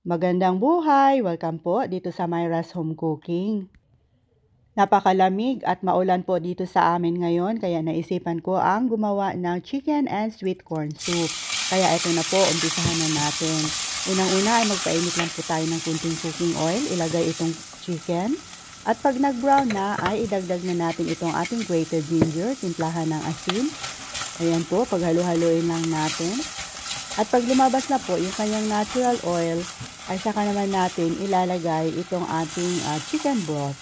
Magandang buhay! Welcome po dito sa Myra's Home Cooking. Napakalamig at maulan po dito sa amin ngayon kaya naisipan ko ang gumawa ng chicken and sweet corn soup. Kaya ito na po, umpisahan na natin. Unang-una ay magpainit lang po tayo ng kunting cooking oil. Ilagay itong chicken. At pag nag-brown na ay idagdag na natin itong ating grated ginger, timplahan ng asin. Ayan po, paghalo-haloin lang natin. At pag lumabas na po yung kanyang natural oil, ay saka naman natin ilalagay itong ating chicken broth.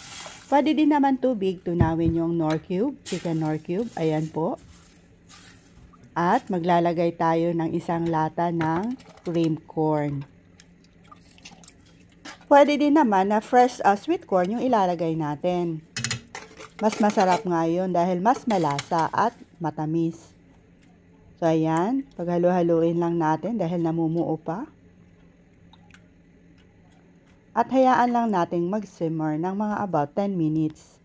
Pwede din naman tubig, tunawin yung Knorr cube, chicken Knorr cube. Ayan po. At maglalagay tayo ng isang lata ng cream corn. Pwede din naman na fresh sweet corn yung ilalagay natin. Mas masarap nga yun dahil mas malasa at matamis. So, ayan. Paghalo-haloin lang natin dahil namumuo pa. At hayaan lang nating mag-simmer ng mga about 10 minutes.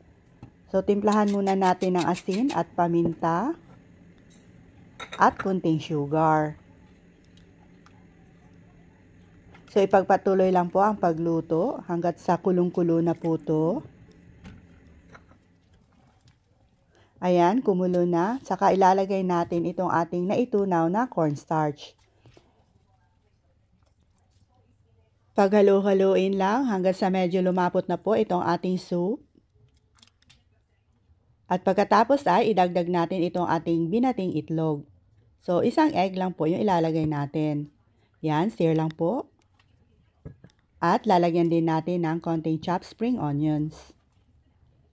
So, timplahan muna natin ng asin at paminta at kunting sugar. So, ipagpatuloy lang po ang pagluto hanggat sa kulong-kulo na po ito. Ayan, kumulo na. Saka ilalagay natin itong ating naitunaw na cornstarch. Paghalo-haloin lang hanggang sa medyo lumapot na po itong ating soup. At pagkatapos ay idagdag natin itong ating binating itlog. So, isang egg lang po yung ilalagay natin. Yan, stir lang po. At lalagyan din natin ng konting chopped spring onions.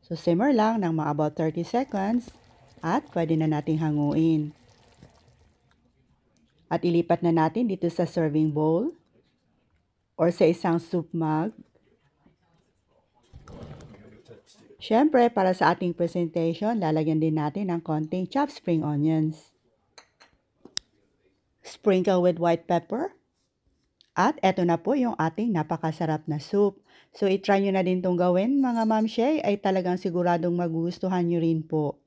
So, simmer lang ng mga about 30 seconds at pwede na nating hanguin. At ilipat na natin dito sa serving bowl or sa isang soup mug. Siyempre, para sa ating presentation, lalagyan din natin ng konting chopped spring onions. Sprinkle with white pepper. At eto na po yung ating napakasarap na soup. So, itry nyo na din itong gawin mga Ma'am Shay, ay talagang siguradong magugustuhan nyo rin po.